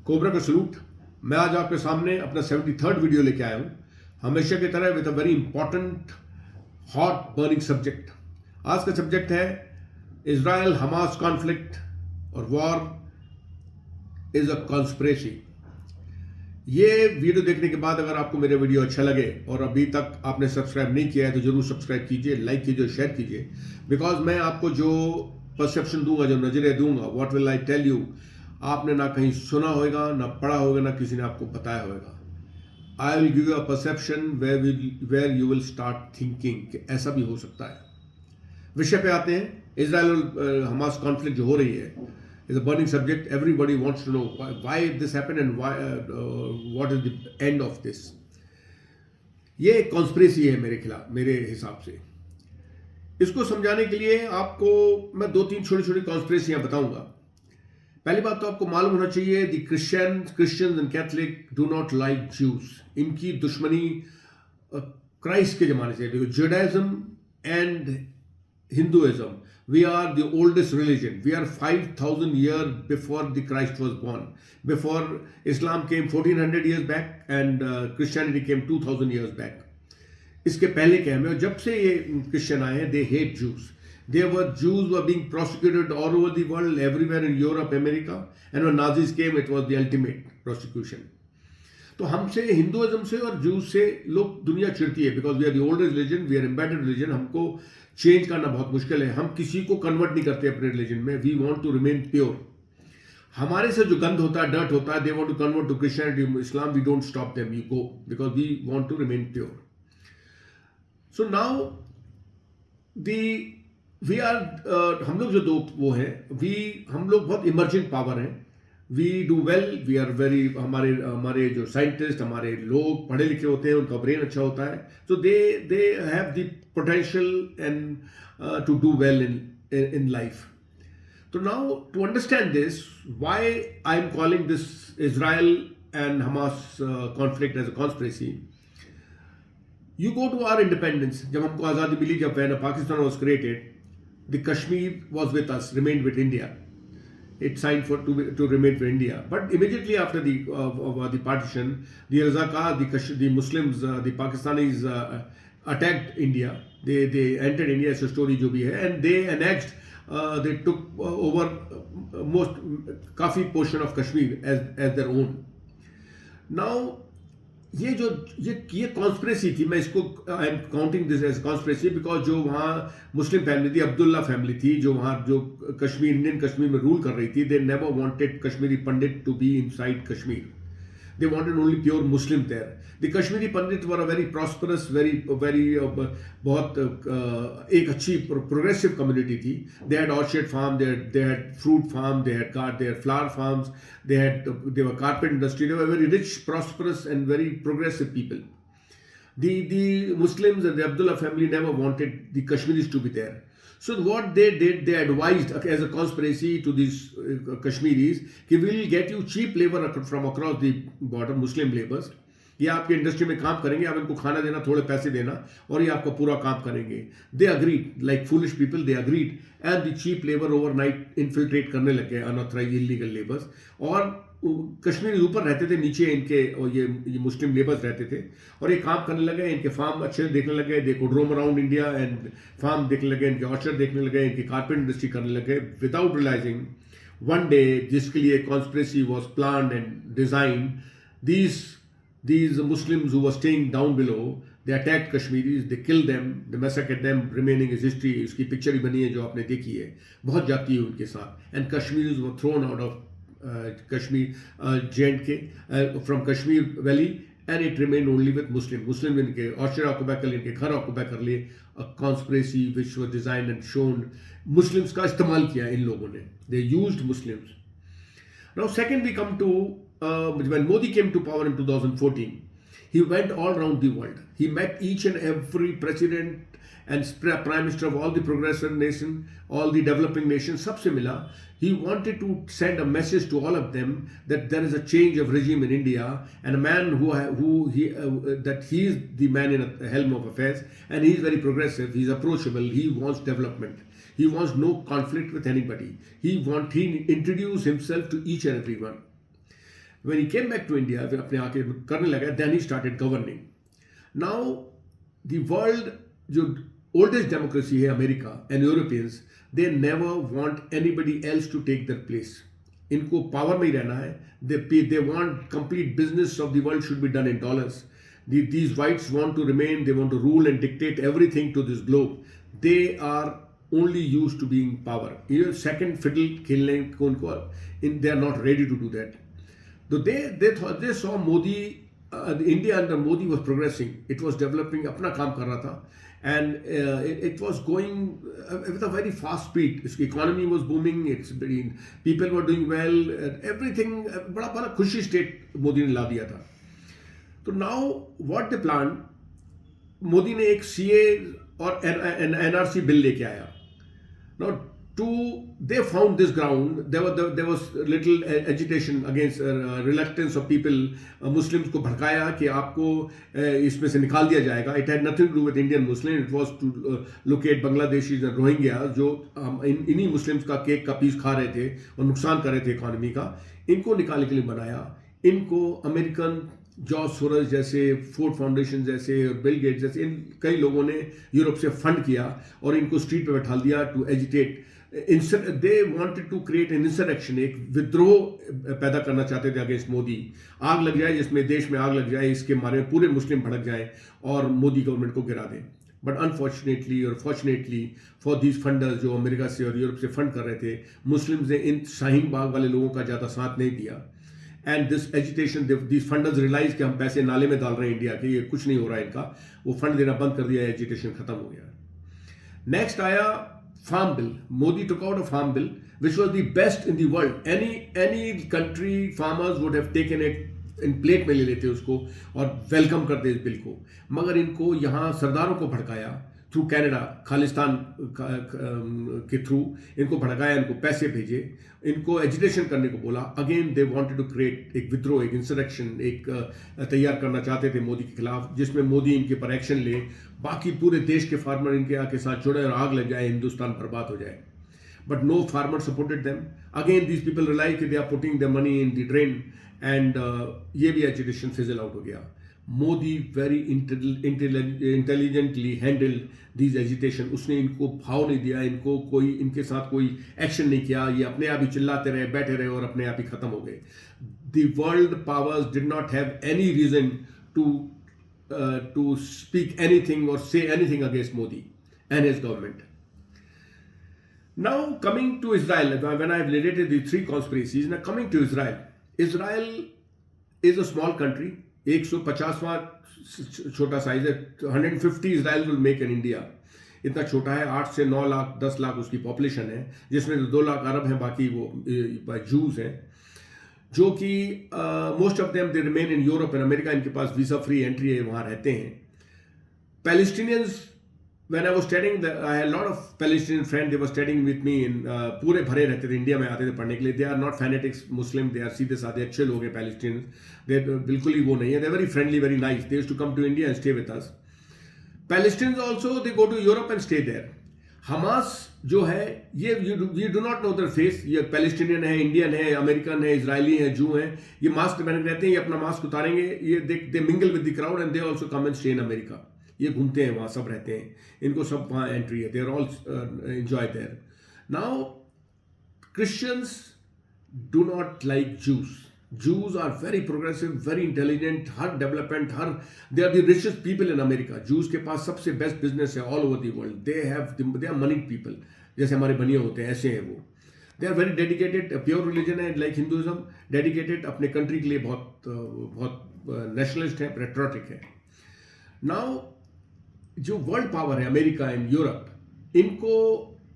Cobra का salute. मैं आज आपके सामने अपना 73rd वीडियो लेके आया हूं, हमेशा की तरह with a very important hot burning subject. आज का सब्जेक्ट है इजराइल हमास कॉन्फ्लिक्ट और वॉर इज अ कॉन्स्पिरेसी। ये वीडियो देखने के बाद अगर आपको मेरा वीडियो अच्छा लगे और अभी तक आपने सब्सक्राइब नहीं किया है तो जरूर सब्सक्राइब कीजिए, लाइक कीजिए, शेयर कीजिए। बिकॉज मैं आपको जो परसेप्शन दूंगा, जो नजरिया दूंगा, what will I tell you, आपने ना कहीं सुना होगा, ना पढ़ा होगा, ना किसी ने आपको बताया होगा। I will give you a perception where you will start thinking कि ऐसा भी हो सकता है। विषय पे आते हैं। इजराइल और हमास कॉन्फ्लिक्ट जो हो रही है is a burning subject. Everybody wants to know why this happened and why what is the end of this. ये एक कॉन्स्पिरेसी है मेरे हिसाब से। इसको समझाने के लिए आपको मैं 2-3 छोटी-छोटी कॉन्स्पिरेसियां बताऊंगा। पहली बात तो आपको मालूम होना चाहिए the Christians and Catholic do not like Jews. इनकी दुश्मनी क्राइस्ट के जमाने से, Judaism and Hinduism, we are the oldest religion. We are 5,000 years before the Christ was born. Before Islam came 1400 years back and Christianity came 2000 years back. इसके पहले क्या है, जब से ये क्रिश्चियन आए हैं, they hate Jews. Jews were being prosecuted all over the world, everywhere in Europe, America, and when Nazis came, it was the ultimate prosecution. तो हमसे, हिंदुइज्म से और जूस से लोग दुनिया चिढ़ती है, because we are the oldest religion, we are embedded religion. हमको चेंज करना बहुत मुश्किल है। हम किसी को कन्वर्ट नहीं करते अपने रिलीजन में। We want to remain pure. हमारे से जो गंद होता है, डर्ट होता है, they want to convert to Christianity, Islam, we don't stop them, you go, because we want to remain pure. So now we are हम लोग जो दो वो हैं, हम लोग बहुत इमर्जिंग पावर हैं। We do well, we are very, हमारे जो साइंटिस्ट, हमारे लोग पढ़े लिखे होते हैं, उनका ब्रेन अच्छा होता है, so they have the potential and to do well in life. So now to understand this, why I am calling this Israel and Hamas conflict as a conspiracy. You go to our independence. जब हमको आज़ादी मिली, जब when Pakistan was created, the Kashmir was with us, remained with India. It signed to remain for India, but immediately after the partition, the Razakar, the Muslims, the Pakistanis attacked India. They entered India, as a story जो भी है, and they annexed, they took over काफी portion of Kashmir as their own. Now ये conspiracy थी। मैं इसको I am counting this as conspiracy because जो वहाँ मुस्लिम फैमिली थी, अब्दुल्ला फैमिली थी, जो वहाँ जो इंडियन कश्मीर में रूल कर रही थी, they never wanted Kashmiri Pandit to be inside Kashmir. They wanted only pure Muslim there. The Kashmiri Pandits were a very prosperous, very बहुत एक अच्छी progressive community थी. They had orchard farm, they had fruit farm, they had flower farms, they were carpet industry. They were very rich, prosperous, and very progressive people. The Muslims and the Abdullah family never wanted the Kashmiris to be there. So what they did, they advised as a conspiracy to these Kashmiris कि we will get you cheap labor from across the border, Muslim laborers. ये आपके industry में काम करेंगे, आप इनको खाना देना, थोड़े पैसे देना, और ये आपका पूरा काम करेंगे। They agreed, like foolish people, they agreed, and the cheap labor overnight infiltrate करने लगे, unauthorized illegal laborers। और कश्मीरी ऊपर रहते थे, नीचे इनके और ये मुस्लिम लेबर्स रहते थे, और ये काम करने लगे। इनके फार्म अच्छे देखने लगे, they could roam around India and farm देखने लगे, इनके ऑर्चर्ड देखने लगे, इनकी कारपेट इंडस्ट्री करने लगे, विदाउट रियलाइजिंग वन डे, जिसके लिए conspiracy was planned and design, these Muslims who were staying down below, they attacked Kashmiris, they killed them, they massacred them. Remaining is history. उसकी picture ही बनी है जो आपने देखी है, बहुत जाती है उनके साथ। And Kashmiris were thrown out of Kashmir, J&K, from Kashmir Valley, and it remained only with Muslim इनके ऑर्चर्ड ऑक्युपाई कर लिए, इनके घर ऑक्युपाई कर लिए। A conspiracy which was designed and shown, Muslims का इस्तेमाल किया इन लोगों ने, they used Muslims. Now second we come to when Modi came to power in 2014, he went all around the world. He met each and every president and prime minister of all the progressive nations, all the developing nations, सबसे मिला। He wanted to send a message to all of them that there is a change of regime in India, and a man that he is the man in the helm of affairs, and he is very progressive, he is approachable, he wants development, he wants no conflict with anybody, he introduced himself to each and everyone. When he came back to India, फिर अपने आके करने लगा, then he started governing. Now the world, जो oldest democracy है America and Europeans, they never want anybody else to take their place. इनको power में ही रहना है. They want complete business of the world should be done in dollars. These whites want to remain, they want to rule and dictate everything to this globe. They are only used to being power. ये second fiddle खेलने को उनको, they are not ready to do that. So they saw Modi, India under Modi was progressing. It was developing, अपना काम कर रहा था, and it was going with a very fast speed. Its economy was booming. People were doing well. Everything बड़ा बड़ा खुशी state Modi ने ला दिया था. तो now what they planned, Modi ने एक CA और NRC बिल लेके आया. Now they found this ground. There was little agitation against reluctance of people. Muslims को भड़काया कि आपको इसमें से निकाल दिया जाएगा. It had nothing to do with Indian Muslim. It was to locate Bangladeshis and Rohingyas जो इन्हीं Muslims का केक का पीस खा रहे थे और नुकसान कर रहे थे इकोनॉमी का. इनको निकालने के लिए बनाया. इनको अमेरिकन जॉर्ज सोरोस जैसे, फोर्ड फाउंडेशन जैसे, बिल गेट्स जैसे इन कई लोगों ने यूरोप से फंड किया और इनको स्ट्रीट पे बैठा दिया to agitate. They wanted to create an insurrection, एक विद्रोह पैदा करना चाहते थे अगेंस्ट मोदी. आग लग जाए, जिसमें देश में आग लग जाए, इसके मारे में पूरे मुस्लिम भड़क जाए और मोदी गवर्नमेंट को गिरा दें. बट अनफॉर्चुनेटली और फॉर्चुनेटली फॉर दीज फंडर्स जो अमेरिका से और यूरोप से फंड कर रहे थे, मुस्लिम्स ने इन शाहीन बाग वाले लोगों का ज़्यादा साथ नहीं दिया. And this agitation, these funders realize कि हम पैसे नाले में डाल रहे हैं इंडिया के, ये कुछ नहीं हो रहा है इनका, वो फंड देना बंद कर दिया, एजिटेशन खत्म हो गया. नेक्स्ट आया farm bill. Modi took out a farm bill which was the best in the world. Any country farmers would have taken it, इन प्लेट में ले लेते उसको और वेलकम करते इस बिल को. मगर इनको यहाँ सरदारों को भड़काया थ्रू कैनेडा, खालिस्तान के थ्रू इनको भड़काया, इनको पैसे भेजे, इनको एजिटेशन करने को बोला. Again they wanted to create एक विद्रोह, एक इंसरेक्शन, एक तैयार करना चाहते थे मोदी के खिलाफ, जिसमें मोदी इनके पर एक्शन ले, बाकी पूरे देश के फार्मर इनके आके साथ जुड़े और आग लग जाए, हिंदुस्तान बर्बाद हो जाए. But no farmer supported them. Again these people realise कि they are putting the money in the drain and ये भी एजिटेशन फिजल आउट हो गया. Modi very intelligently handled these agitation. उसने इनको भाव नहीं दिया, इनको कोई, इनके साथ कोई एक्शन नहीं किया. ये अपने आप ही चिल्लाते रहे, बैठे रहे और अपने आप ही खत्म हो गए. The world powers did not have any reason to speak anything or say anything against Modi and his government. Now coming to Israel, when I have related the three conspiracies, now coming to Israel. Israel is a small country. 150वां छोटा size है. 150 Israel will make in India. इतना छोटा है. 8 से 9 लाख 10 लाख उसकी population है, जिसमें 2 लाख अरब हैं, बाकी वो जूस हैं, जो कि most of them they remain in Europe and America. इनके पास वीजा फ्री एंट्री है, वहाँ रहते हैं. Palestinians, when I was studying, I had a lot of Palestinian friends. They were studying with me in पूरे भरे रहते थे, इंडिया में आते थे पढ़ने के लिए. They are not fanatics Muslim. They are सीधे साधे अच्छे लोग हैं Palestinians. They बिल्कुल ही वो नहीं है. They are very friendly, very nice. They used to come to India and stay with us. Palestinians also, they go to Europe and stay there. Hamas जो है, ये you do not know their face. ये Palestinian है, Indian है, American है, Israeli है, जू हैं. ये मास्क पहने रहते हैं, ये अपना मास्क उतारेंगे, ये they mingle with the crowd and they also come and stay in America. ये घूमते हैं वहाँ, सब रहते हैं, इनको सब वहाँ एंट्री है. They are all enjoy there. Now Christians do not like Jews. Jews are very progressive, very intelligent, हर डेवलपमेंट, हर they are the richest people in America. Jews के पास सबसे बेस्ट बिजनेस है all over the world. They are moneyed people, जैसे हमारे बनिए होते हैं, ऐसे हैं वो. They are very dedicated. Pure religion है लाइक हिंदुइज्म. डेडिकेटेड, अपने कंट्री के लिए बहुत नेशनलिस्ट है, पेट्रियोटिक है. नाउ जो वर्ल्ड पावर है अमेरिका एंड यूरोप, इनको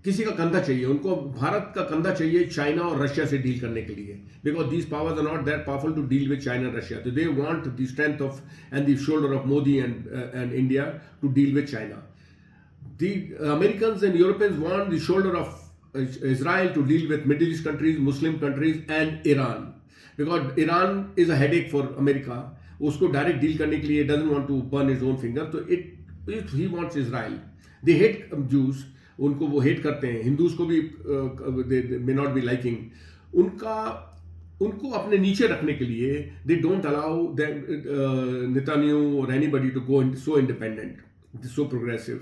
किसी का कंधा चाहिए. उनको भारत का कंधा चाहिए चाइना और रशिया से डील करने के लिए, because these powers are not that powerful to deal with China and Russia. तो they want the strength of and the shoulder of Modi and India to deal with China. The Americans and Europeans want the shoulder of Israel to deal with Middle East countries, Muslim countries and Iran, because Iran is a headache for America. उसको direct deal करने के लिए doesn't want to burn his own finger. तो he wants Israel. They hate Jews. उनको वो hate करते हैं. Hindus को भी they may not be liking. उनका उनको अपने नीचे रखने के लिए दे डोंट अलाउ नेतान्याहू और anybody to go so independent, so progressive.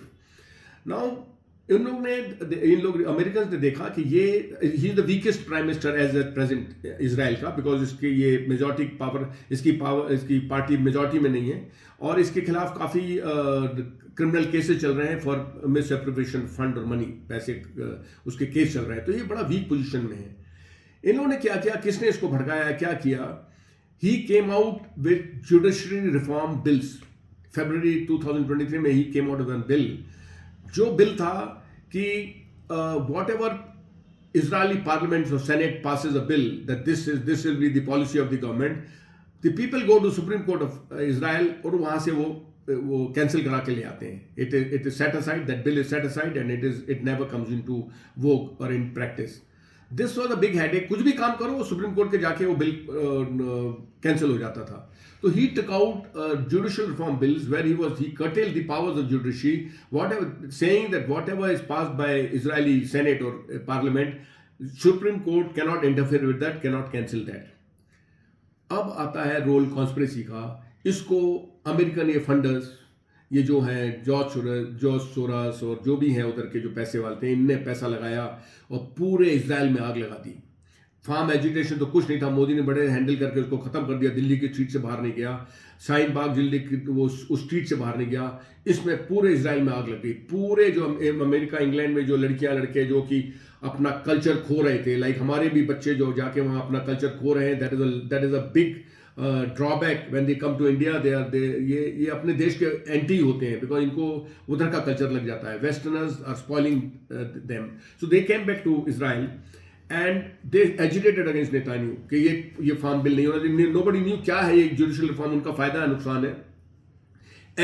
Now इन लोग अमेरिकन ने देखा कि ये ही is the weakest prime minister as a present Israel का, बिकॉज इसकी ये मेजॉरिटी पावर इसकी पार्टी मेजॉरिटी में नहीं है, और इसके खिलाफ काफ़ी क्रिमिनल केसेस चल रहे हैं फॉर मिस एप्रोप्रिएशन फंड और मनी, पैसे उसके केस चल रहे हैं, तो ये बड़ा वीक पोजीशन में है। इन लोगों ने क्या किया, किसने इसको भड़काया, क्या किया? He came out with judiciary reform bills. फरवरी 2023 में he came out with bill, जो बिल था कि whatever Israeli parliament or senate passes a bill that this will be the policy of the government, the people go to Supreme Court of Israel और वहां से वो cancel करा के ले आते हैं। It is set aside, that bill is set aside and it never comes into vogue or in practice. This was a big headache, कुछ भी काम करो सुप्रीम कोर्ट के जाके वो बिल कैंसिल हो जाता था। So he took out judicial reform bills where he curtailed the powers of judiciary, saying that whatever is passed by Israeli Senate or Parliament, Supreme Court cannot interfere with that, cannot cancel that. अब आता है role conspiracy का। इसको American ये funders, ये जो हैं George source और जो भी हैं उधर के जो पैसे वाले थे, इनने पैसा लगाया और पूरे इजराइल में आग लगा दी। फार्म एजुटेशन तो कुछ नहीं था, मोदी ने बड़े हैंडल करके उसको खत्म कर दिया। दिल्ली की स्ट्रीट से बाहर नहीं गया, शाहीन बाग दिल्ली की वो उस स्ट्रीट से बाहर नहीं गया। इसमें पूरे इजराइल में आग लग गई। पूरे जो अमेरिका इंग्लैंड में जो लड़कियां लड़के जो कि अपना कल्चर खो रहे थे, लाइक हमारे भी बच्चे जो जाके वहाँ अपना कल्चर खो रहे हैं, that is a big drawback when they come to India. ये अपने देश के एंटी होते हैं बिकॉज इनको उधर का कल्चर लग जाता है। Westerners are spoiling them, so they came back to Israel and they agitated against Netanyahu कि ये फार्म बिल नहीं होना। नोबडी न्यू क्या है ये जुडिशियल रिफॉर्म, उनका फायदा है नुकसान है।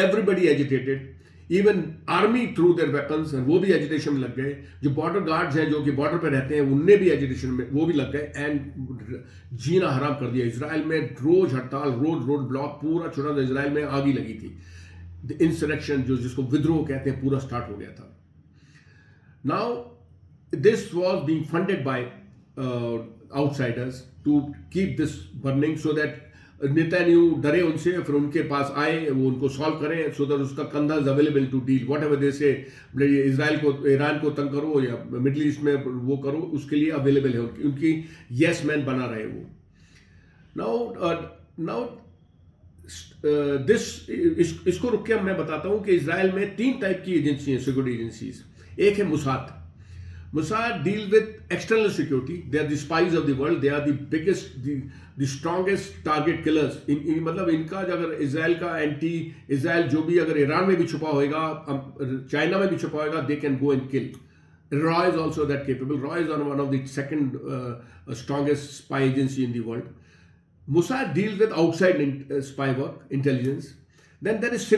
Everybody agitated, even army through their weapons, वो भी एजिटेशन में लग गए। जो बॉर्डर गार्ड्स हैं जो कि बॉर्डर पर रहते हैं, उनने भी एजिटेशन में वो भी लग गए एंड जीना हराम कर दिया। इजराइल में रोज हड़ताल, रोड ब्लॉक, पूरा छोटा सा इजराइल में आग ही लगी थी। इंसरेक्शन जिसको विद्रोह कहते हैं पूरा स्टार्ट हो गया था। Now this was being funded by outsiders to keep this burning so that Netanyahu डरे उनसे, फिर उनके पास आए, वो उनको सॉल्व करें सो दैट उसका कंधा is available to deal whatever they say. Israel को, ईरान को तंग करो या मिडिल ईस्ट में वो करो, उसके लिए अवेलेबल है। उनकी येस मैन बना रहे वो। नाउ इसको रुक के मैं बताता हूँ कि इजराइल में 3 टाइप की एजेंसी हैं, सिक्योरिटी एजेंसीज। एक है Mossad deal with external security. They are the spies of the world. They are the biggest, the strongest target killers. मतलब इनका अगर इजराइल का एंटी इजराइल जो भी अगर ईरान में भी छुपा होगा, चाइना में भी छुपा होगा, they can go and kill. Raw is also that capable. Raw is one of the second strongest spy agency in the world. Mossad deals with outside spy work, intelligence. Then there is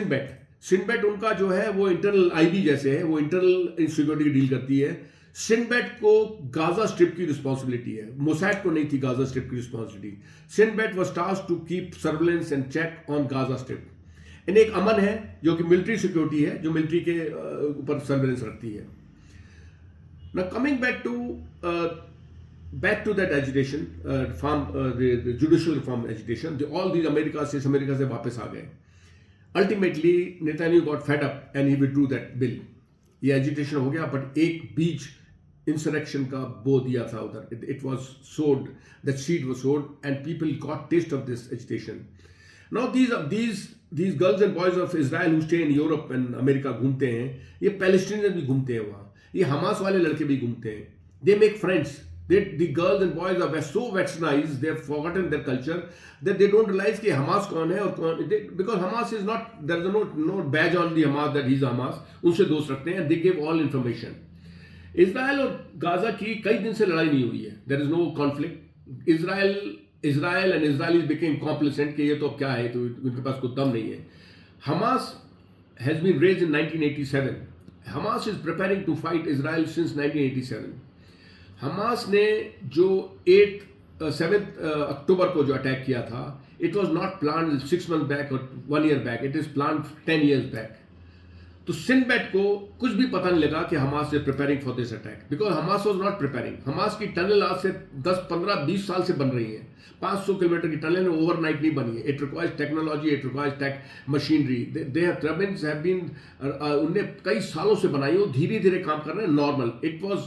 Sinbad उनका जो है वो internal IB जैसे है, वो internal security deal करती है। Shin Bet को गाजा स्ट्रिप की रिस्पॉन्सिबिलिटी है, मोसाद को नहीं थी गाजा स्ट्रिप की responsibility. Shin Bet was tasked to keep surveillance and check on Gaza strip. इन एक अमन है जो कि मिलिट्री सिक्योरिटी है, जो मिलिट्री के ऊपर सर्वेलेंस रखती है। Now coming back to that agitation, the judicial reform agitation, all these America से वापस आ गए। Ultimately Netanyahu got fed up and he withdrew that bill. ये एजिटेशन हो गया, बट एक बीज इंसरेक्शन का बो दिया था उधर। It was sowed, that seed was sowed and people got taste of this agitation. Now these girls and boys of Israel who stay in Europe and America घूमते हैं, ये पैलेस्टीनियन भी घूमते हैं वहाँ, ये हमास वाले लड़के भी घूमते हैं। They make friends. The girls and boys are so westernized, they have forgotten their culture that they don't realize कि हमास कौन है और कौन, because Hamas is not, there is no badge on the Hamas that he is Hamas. उनसे दोस्त रखते हैं, they give all information. Israel और गाजा की कई दिन से लड़ाई नहीं हुई है, there is no conflict. Israel and Israelis became complacent कि ये तो अब क्या है, तो उनके पास कोई दम नहीं है। Hamas has been raised in 1987. Hamas is preparing to fight Israel since 1987. Hamas ने जो 7 अक्टूबर को जो अटैक किया था, it was not plan 6 months back और 1 year back, it is plan 10 years back. तो सिनबेट को कुछ भी पता नहीं लगा कि Hamas is preparing for this attack, because Hamas was not preparing. Hamas की टनल आज से 10-15-20 साल से बन रही है। 500 किलोमीटर की टनल ओवरनाइट नहीं बनी है। It requires technology, it requires tech machinery. They have been उन्हें कई सालों से बनाई, वो धीरे धीरे काम कर रहे हैं नॉर्मल। इट वॉज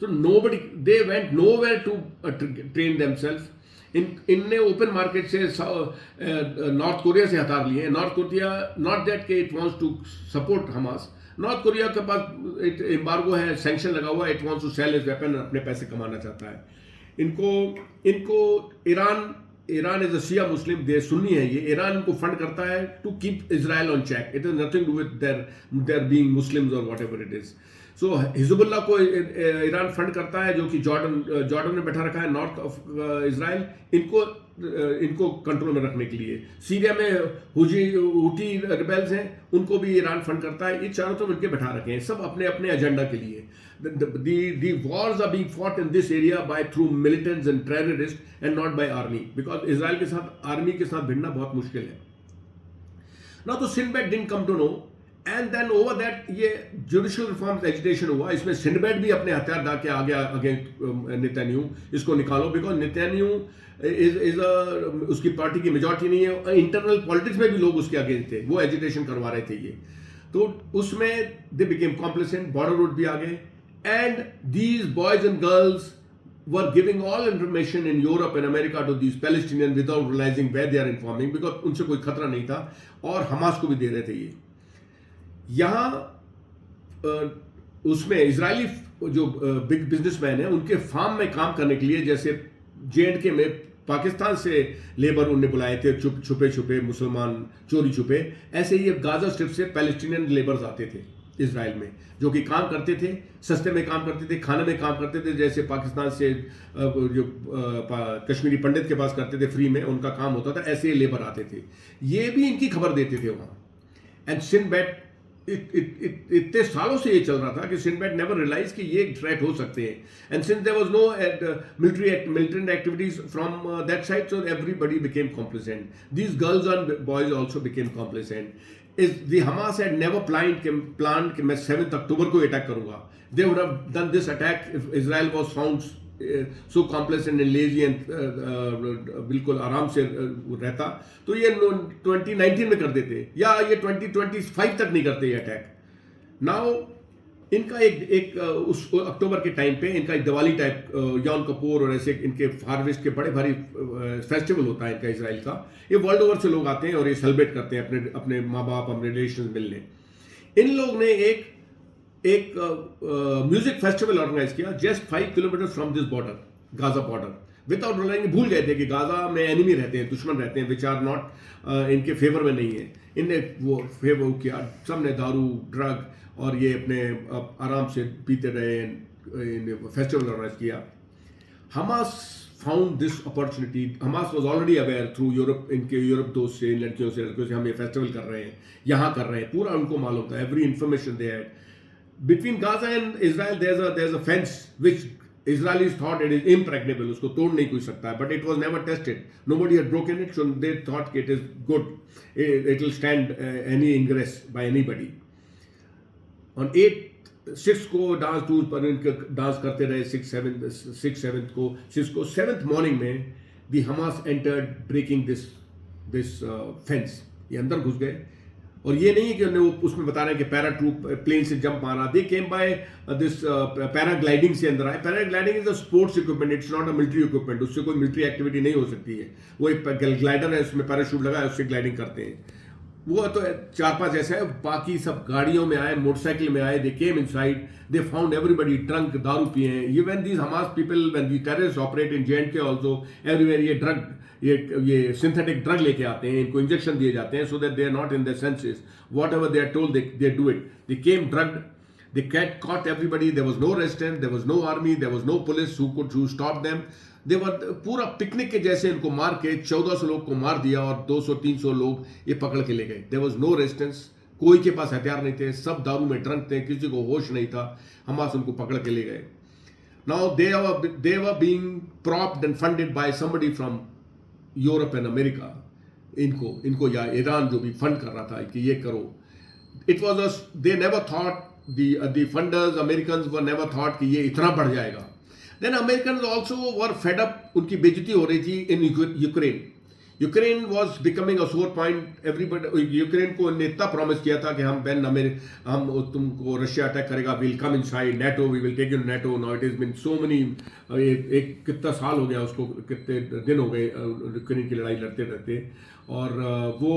तो nobody, they went nowhere to train themselves. इनने ओपन मार्केट से नॉर्थ कोरिया से हथियार लिए। नॉर्थ कोरिया नॉट दैट के it wants to support Hamas. North Korea के पास एम्बार्गो है, सैंक्शन लगा हुआ है। It wants to sell his weapon, अपने पैसे कमाना चाहता है। इनको Iran is a Shia Muslim, they Sunni है ये। ईरान इनको फंड करता है to keep Israel on check. It is nothing to with their being Muslims और whatever it is. So Hezbollah को ईरान फंड करता है, जो कि जॉर्डन में बैठा रखा है नॉर्थ ऑफ इजराइल, इनको कंट्रोल में रखने के लिए। सीरिया में हुटी रिबेल्स हैं, उनको भी ईरान फंड करता है। ये चारों तो इनके बैठा रखे हैं, सब अपने अपने एजेंडा के लिए। The wars are being fought in this area by through militants and terrorists and not by army, because Israel के साथ आर्मी के साथ भिड़ना बहुत मुश्किल है। Now तो सिनबेट didn't come to know, and then over that ये जुडिशियल रिफॉर्म्स एजिटेशन हुआ। इसमें सिनबेट भी अपने हथियार दा के आगे नेतन्याहू, इसको निकालो, बिकॉज नेतन्याहू इज उसकी पार्टी की मेजॉरिटी नहीं है। इंटरनल पॉलिटिक्स में भी लोग उसके अगेंस्ट थे, वो एजिटेशन करवा रहे थे ये। तो उसमें they became complacent, border route भी आ गए। And these boys and girls were giving all information in Europe and America to these Palestinians without realizing where they are informing, because उनसे कोई खतरा नहीं था, और हमास को भी दे रहे थे ये। यहाँ उसमें इजरायली जो बिग बिजनेसमैन है, उनके फार्म में काम करने के लिए, जैसे J&K में पाकिस्तान से लेबर उन्हें बुलाए थे, छुपे छुपे मुसलमान, चोरी छुपे, ऐसे ही गाजा स्ट्रिप से पैलेस्टीनियन लेबर्स आते थे इजराइल में, जो कि काम करते थे, सस्ते में काम करते थे, खाने में काम करते थे। जैसे पाकिस्तान से जो कश्मीरी पंडित के पास करते थे फ्री में, उनका काम होता था, ऐसे ही लेबर आते थे। ये भी इनकी खबर देते थे वहाँ। एंड सिनबेट इतने सालों से ये चल रहा था कि सिनबेट नेवर रियलाइज कि ये थ्रेट हो सकते हैं। And since there was no militant activities from that side, so everybody became complacent. These girls and boys also became complacent. The Hamas had never planned कि मैं 7 अक्टूबर को अटैक करूंगा। They would have done this attack if Israel was found so complacent and lazy and बिल्कुल आराम से रहता, तो ये 2019 में कर देते, या ये 2025 तक नहीं करते ये अटैक। नाउ इनका एक उस अक्टूबर के टाइम पे इनका एक दिवाली टाइप, यौम कपूर और ऐसे इनके हार्वेस्ट के बड़े भारी फेस्टिवल होता है इनका इजराइल का। ये वर्ल्ड ओवर से लोग आते हैं और ये सेलिब्रेट करते हैं, अपने अपने माँ बाप, अपने रिलेशन मिलने। इन लोग ने एक म्यूजिक फेस्टिवल ऑर्गेनाइज किया जस्ट 5 kilometre from this border, Gaza border. Without realising भूल गए थे कि गाजा में एनिमी रहते हैं, दुश्मन रहते हैं, विच आर नॉट इनके फेवर में नहीं है। इनने वो फेवर किया, सबने दारू ड्रग और ये अपने आराम से पीते रहे, फेस्टिवल ऑर्गेनाइज किया। Hamas found this opportunity. Hamas was already aware through Europe, इनके यूरोप दोस्त से, लड़कियों से हम ये फेस्टिवल कर रहे हैं, यहाँ कर रहे हैं, पूरा उनको मालूम था। Every information they had. Between Gaza and Israel there is a fence which Israelis thought it is impregnable, उसको तोड़ नहीं कोई सकता है, but it was never tested. Nobody had broken it, so they thought it is good. It will stand any ingress by anybody. On 6th को dance tour पर इनके dance करते रहे, 6th 7th को 7th मॉर्निंग में the Hamas entered breaking this fence. ये अंदर घुस गए, और ये नहीं है कि उन्हें उसमें बता रहे हैं कि पैरा ट्रूप प्लेन से जंप मारा। दे केम बाय दिस पैराग्लाइडिंग से अंदर आए। Paragliding is a sports equipment, it's not a military equipment. उससे कोई मिलिट्री एक्टिविटी नहीं हो सकती है। वो एक ग्लाइडर है, उसमें पैराशूट लगा है, उससे ग्लाइडिंग करते हैं। वो तो 4-5 ऐसा है। बाकी सब गाड़ियों में आए, मोटरसाइकिल में आए। They came inside, they found everybody drunk, दारू पिए हैं। ये when these Hamas people, when the terrorist operate in J&K also, everywhere ये ड्रग, ये सिंथेटिक ड्रग लेके आते हैं, इनको इंजेक्शन दिए जाते हैं, so that they are not in their senses. Whatever they are told, they do it. They came drugged. They caught everybody. There was no resistance. There was no army. There was no police who stopped them. They were पूरा picnic के जैसे इनको मार के 1400 लोग को मार दिया, और 200-300 लोग ये पकड़ के ले गए। There was no resistance. कोई के पास हथियार नहीं थे, सब दारू में ड्रंक थे, किसी को होश नहीं था। हमास उनको पकड़ के ले गए। Now they were being propped and funded by somebody from Europe and America. इनको या ईरान जो भी फंड कर रहा था कि ये करो। it was a, they never thought, the funders Americans were never thought कि ये इतना बढ़ जाएगा. Then Americans also were fed up, उनकी बेइज्जती हो रही थी in Ukraine. Ukraine was becoming a सोर पॉइंट. एवरीबडी यूक्रेन को ने इतना प्रॉमिस किया था कि हम तुमको रशिया अटैक करेगा, will come inside NATO, we will take you NATO. Now it is been so many, एक कितना साल हो गया उसको, कितने दिन हो गए यूक्रेन की लड़ाई लड़ते रहते, और वो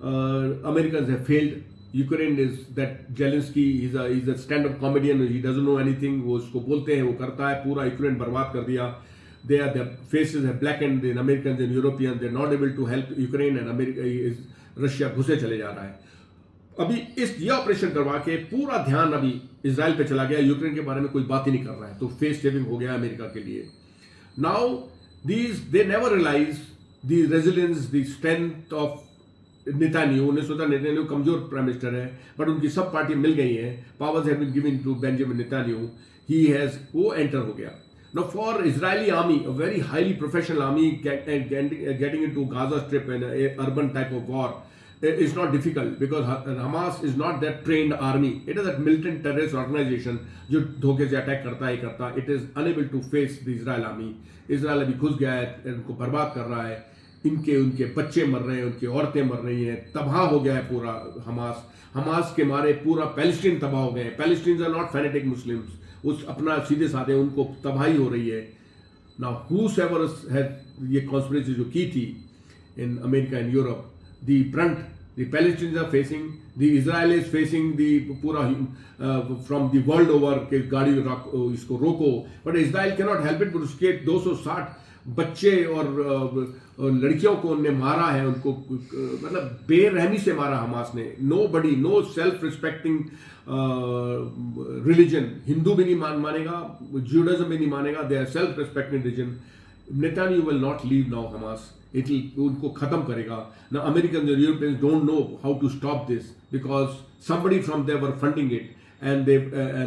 American have failed. Ukraine is that Zelensky is a stand up comedian, he doesn't know anything. वो उसको बोलते हैं, वो करता है, पूरा यूक्रेन बर्बाद कर दिया. Their faces have blackened in Americans and Europeans. They're not able to help Ukraine, and America is Russia घुसे चले जा रहा है. अभी ये ऑपरेशन करवा के पूरा ध्यान अभी इजराइल पे चला गया. यूक्रेन के बारे में कोई बात ही नहीं कर रहा है, तो फेस सेविंग हो गया अमेरिका के लिए. Now they never realise the resilience, the strength of Netanyahu. उन्हें सोचा नेतान्याहू कमजोर प्राइम मिनिस्टर है, बट उनकी सब पार्टी मिल गई है. Powers have been given to Benjamin Netanyahu. He has, वो एंटर हो गया. Now, for Israeli army, a very highly professional army, getting into Gaza Strip and an urban type of war is not difficult, because Hamas is not that trained army. It is that militant terrorist organization जो धोखे से attack करता है. It is unable to face the Israel army. Israel अभी घुस गया है, इनको बर्बाद कर रहा है. उनके बच्चे मर रहे हैं, उनकी औरतें मर रही हैं. तबाह हो गया है पूरा हमास के मारे पूरा पैलेस्टीन तबाह हो गए हैं. Palestine are not fanatic Muslims, उस अपना सीधे साधे उनको तबाही हो रही है. नाउ हूएवर हैड ये कॉन्स्पिरेसी जो की थी in America and Europe, the brunt the Palestinians are facing, the Israel is facing the पूरा फ्रॉम द वर्ल्ड ओवर के गाड़ी इसको रोको. But Israel can not help it. But उसके 260 बच्चे और लड़कियों को उनने मारा है, उनको मतलब बेरहमी से मारा हमास ने. Nobody, no self respecting religion, Hindu भी नहीं मानेगा, जूडाइज्म भी नहीं मानेगा. They are self respecting religion. Netanyahu will not leave now Hamas. उनको खत्म करेगा. ना अमेरिकन और Europeans don't know how to stop this, because somebody from there were funding it, and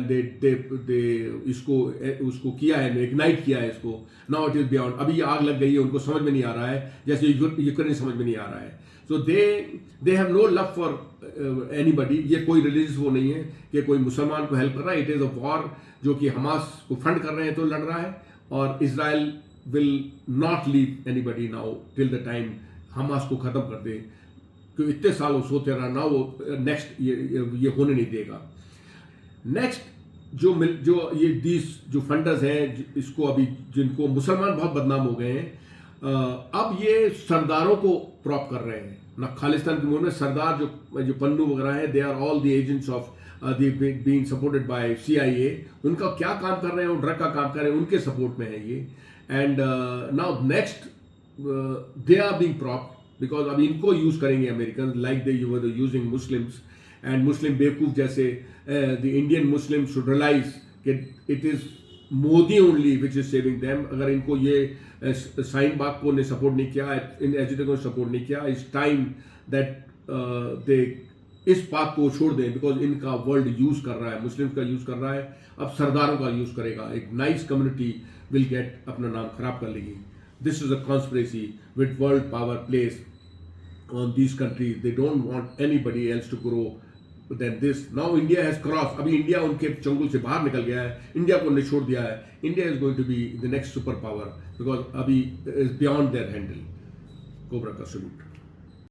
they उसको किया है, इग्नाइट किया है इसको. Now it is beyond. अभी ये आग लग गई है, उनको समझ में नहीं आ रहा है, जैसे यूक्रेन समझ में नहीं आ रहा है. So they have no love for anybody. ये कोई रिलीजियस वो नहीं है कि कोई मुसलमान को हेल्प कर रहा है. इट इज अ वॉर जो कि हमास को फंड कर रहे हैं तो लड़ रहा है. और Israel will not leave anybody now till the time Hamas को खत्म कर दे, क्योंकि इतने साल वो सोते रहा ना, वो नेक्स्ट ये होने नहीं देगा. नेक्स्ट जो ये जो फंडर्स हैं, इसको अभी जिनको मुसलमान बहुत बदनाम हो गए हैं, अब ये सरदारों को प्रॉप कर रहे हैं ना. खालिस्तान के मुल्क में सरदार जो पन्नू वगैरह हैं, they are all the agents of being supported by CIA. उनका क्या काम कर रहे हैं, ड्रग का काम कर रहे हैं, उनके सपोर्ट में है ये. And now next they are being prop, because अब इनको यूज करेंगे American, like they were using Muslims. And Muslim बेवकूफ जैसे the Indian Muslim should realise कि it is Modi only which is saving them. अगर इनको ये शाहीन बाग को ने सपोर्ट नहीं किया, इन एजुकेशन को सपोर्ट नहीं किया, इट्स टाइम दैट दे इस बात को छोड़ दें, बिकॉज इनका वर्ल्ड यूज कर रहा है, मुस्लिम्स का यूज कर रहा है, अब सरदारों का यूज करेगा. एक नाइस कम्युनिटी विल गेट अपना नाम खराब कर लेगी. This is a conspiracy with world power place on these countries. They don't want anybody else to grow than this. Now India has crossed. अभी इंडिया उनके चंगुल से बाहर निकल गया है, इंडिया को उन्हें छोड़ दिया है. India is going to be the next super power because अभी is beyond their handle. Cobra का सल्यूट.